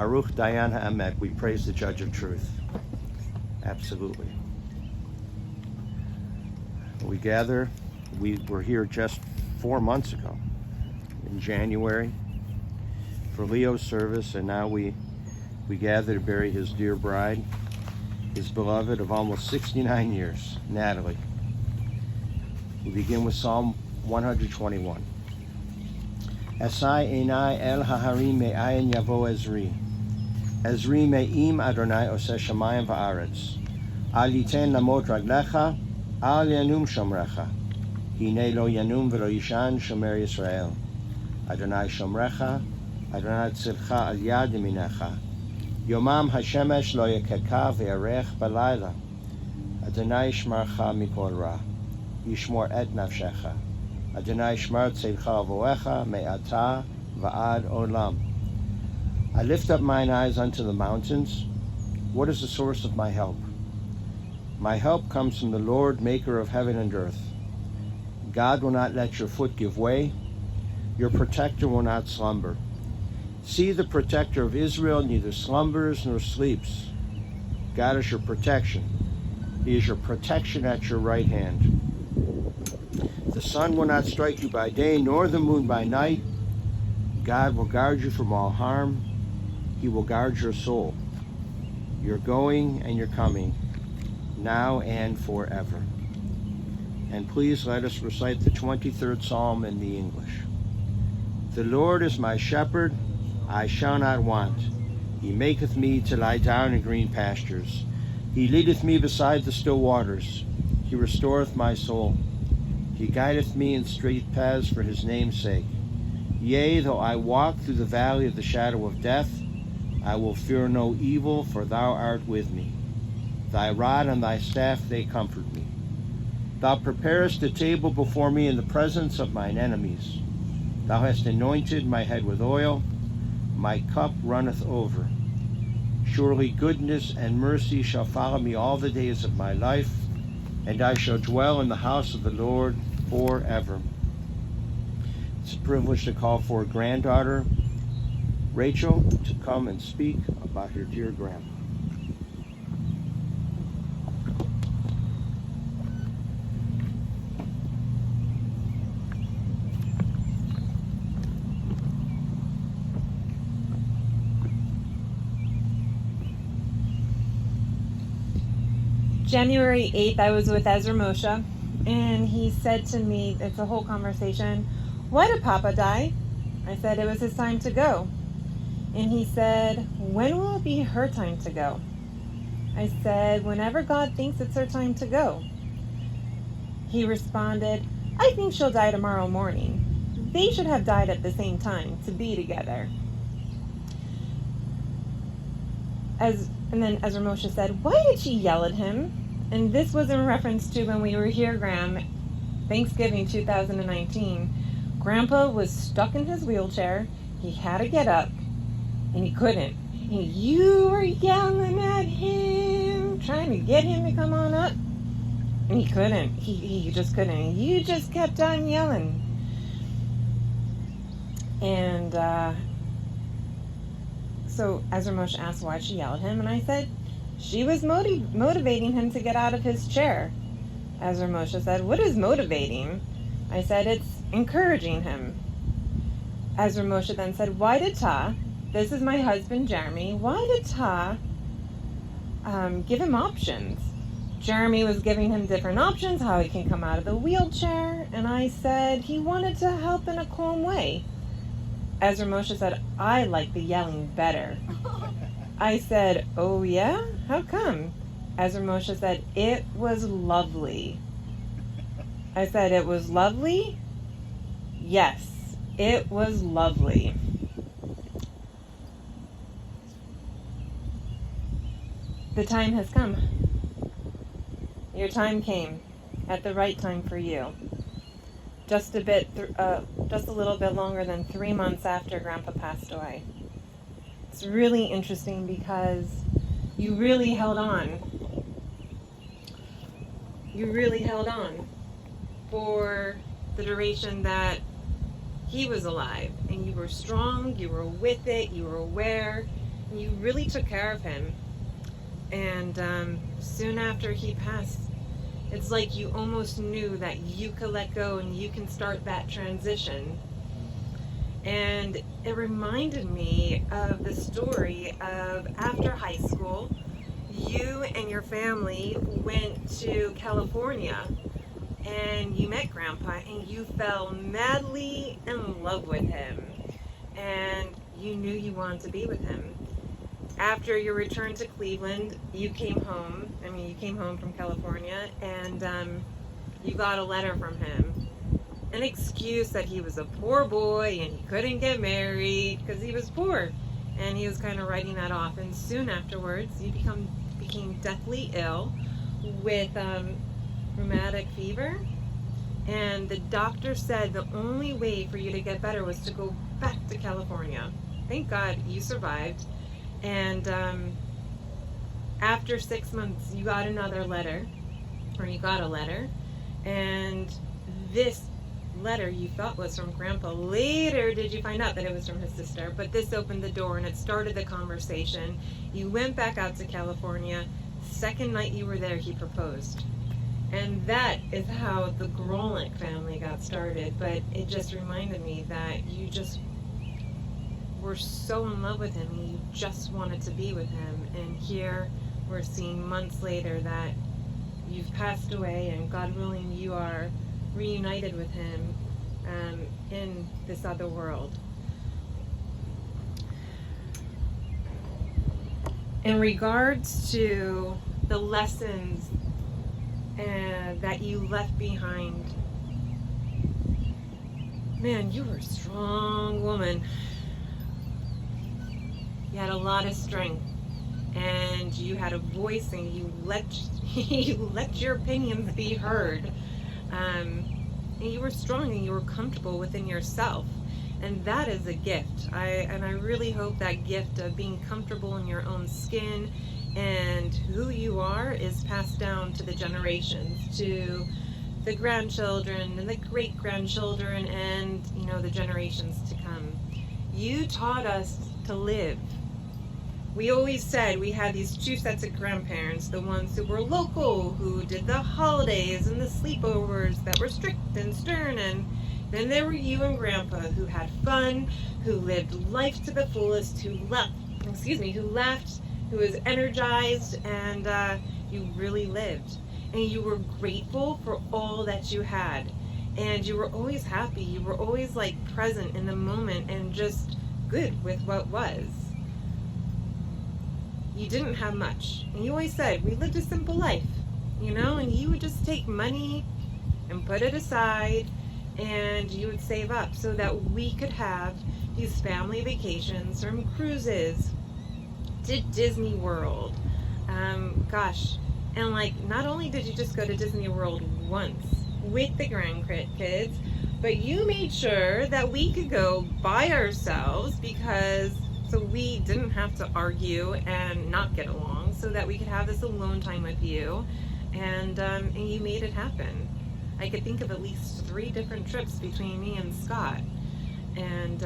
Baruch Dayan HaEmet. We praise the Judge of Truth. Absolutely. We gather. We were here just 4 months ago, in January, for Leo's service, and now we gather to bury his dear bride, his beloved of almost 69 years, Natalie. We begin with Psalm 121. Esai enai el haharim me'ayin yavo Ezri. Ezri me'im Adonai oseh shamayim va'aretz. Al yiten lamot raglecha, al yanum shomrecha. Hine lo yanum v'lo yishan shomer Yisrael. Adonai shomrecha, Adonai tzilcha al yad yaminecha. Yomam hashemesh lo yakeka ve'arech balayla. Adonai shmarcha mikol ra. Yishmor et nafshecha. Adonai shmar tzilcha avoecha me'ata va'ad olam. I lift up mine eyes unto the mountains. What is the source of my help? My help comes from the Lord, maker of heaven and earth. God will not let your foot give way. Your protector will not slumber. See, the protector of Israel neither slumbers nor sleeps. God is your protection. He is your protection at your right hand. The sun will not strike you by day, nor the moon by night. God will guard you from all harm. He will guard your soul, your going and your coming, now and forever. And please let us recite the 23rd Psalm in the English. The Lord is my shepherd, I shall not want. He maketh me to lie down in green pastures. He leadeth me beside the still waters. He restoreth my soul. He guideth me in straight paths for his name's sake. Yea, though I walk through the valley of the shadow of death, I will fear no evil, for thou art with me. Thy rod and thy staff, they comfort me. Thou preparest a table before me in the presence of mine enemies. Thou hast anointed my head with oil. My cup runneth over. Surely goodness and mercy shall follow me all the days of my life, and I shall dwell in the house of the Lord forever. It's a privilege to call for granddaughter Rachel to come and speak about her dear grandpa. January 8th, I was with Ezra Moshe, and he said to me, it's a whole conversation, why did Papa die? I said it was his time to go. And he said, when will it be her time to go? I said, whenever God thinks it's her time to go. He responded, I think she'll die tomorrow morning. They should have died at the same time to be together. And then Ezra Moshe said, why did she yell at him? And this was in reference to when we were here, Graham, Thanksgiving 2019. Grandpa was stuck in his wheelchair. He had to get up, and he couldn't. And you were yelling at him, trying to get him to come on up. And he couldn't. He just couldn't. You just kept on yelling. And so Ezra Moshe asked why she yelled at him, and I said she was motivating him to get out of his chair. Ezra Moshe said, what is motivating? I said, it's encouraging him. Ezra Moshe then said, why did Ta, this is my husband Jeremy, why did Ta give him options? Jeremy was giving him different options, how he can come out of the wheelchair, and I said he wanted to help in a calm way. Ezra Moshe said, I like the yelling better. I said, oh yeah? How come? Ezra Moshe said, it was lovely. I said, it was lovely? Yes, it was lovely. The time has come. Your time came at the right time for you. Just a little bit longer than 3 months after Grandpa passed away. It's really interesting because you really held on. You really held on for the duration that he was alive, and you were strong, you were with it, you were aware, You really took care of him. And soon after he passed, it's like you almost knew that you could let go and you can start that transition. And it reminded me of the story of after high school, you and your family went to California and you met Grandpa and you fell madly in love with him. And you knew you wanted to be with him. After your return to Cleveland, you came home. You came home from California, and you got a letter from him. An excuse that he was a poor boy and he couldn't get married because he was poor. And he was kind of writing that off. And soon afterwards, you became deathly ill with rheumatic fever. And the doctor said the only way for you to get better was to go back to California. Thank God you survived. And after 6 months, you got another letter, or you got a letter, and this letter you thought was from Grandpa. Later did you find out that it was from his sister, but this opened the door and it started the conversation. You went back out to California. Second night you were there, he proposed. And that is how the Gralnick family got started, but it just reminded me that you just were so in love with him and you just wanted to be with him. And here we're seeing months later that you've passed away and God willing you are reunited with him in this other world. In regards to the lessons that you left behind, man, you were a strong woman. You had a lot of strength, and you had a voice, and you let your opinions be heard. And you were strong, and you were comfortable within yourself, and that is a gift. I really hope that gift of being comfortable in your own skin and who you are is passed down to the generations, to the grandchildren and the great-grandchildren, and the generations to come. You taught us to live. We always said we had these two sets of grandparents, the ones who were local, who did the holidays and the sleepovers that were strict and stern, and then there were you and Grandpa who had fun, who lived life to the fullest, who laughed, who was energized, and you really lived. And you were grateful for all that you had. And you were always happy. You were always present in the moment and just good with what was. You didn't have much. And you always said, we lived a simple life, and you would just take money and put it aside and you would save up so that we could have these family vacations from cruises to Disney World. And not only did you just go to Disney World once with the grandkids, but you made sure that we could go by ourselves so we didn't have to argue and not get along, so that we could have this alone time with you, and you made it happen. I could think of at least 3 different trips between me and Scott, and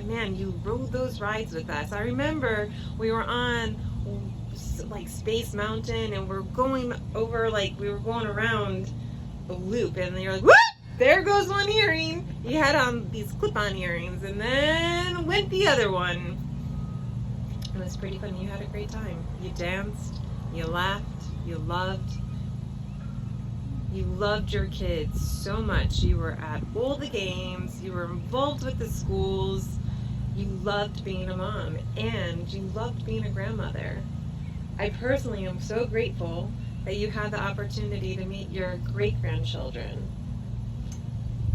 man, you rode those rides with us. I remember we were on Space Mountain, and we're going over we were going around a loop, and you're like, whoop! There goes one earring. You had on these clip-on earrings, and then went the other one. It was pretty fun. You had a great time. You danced, you laughed, you loved. You loved your kids so much. You were at all the games. You were involved with the schools. You loved being a mom, and you loved being a grandmother. I personally am so grateful that you had the opportunity to meet your great-grandchildren.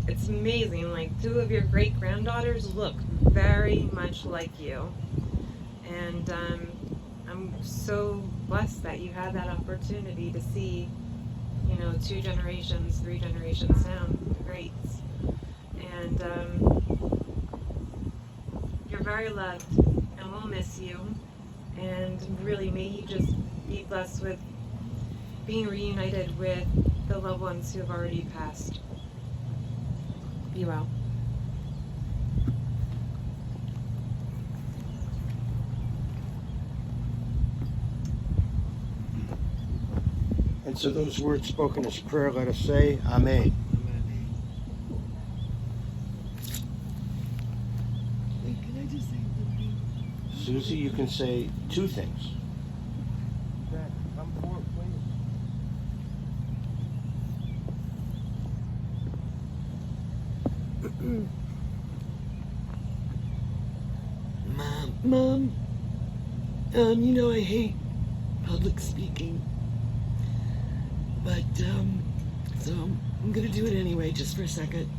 It's amazing, 2 of your great-granddaughters look very much like you. And I'm so blessed that you had that opportunity to see, 2 generations, 3 generations down, the greats. And you're very loved, and we'll miss you. And really, may you just be blessed with being reunited with the loved ones who have already passed. Be well. And to those words spoken as prayer, let us say, Amen. Wait, can I just say something? Susie, you can say two things. Mom, you know I hate public speaking, but, so I'm gonna do it anyway, just for a second.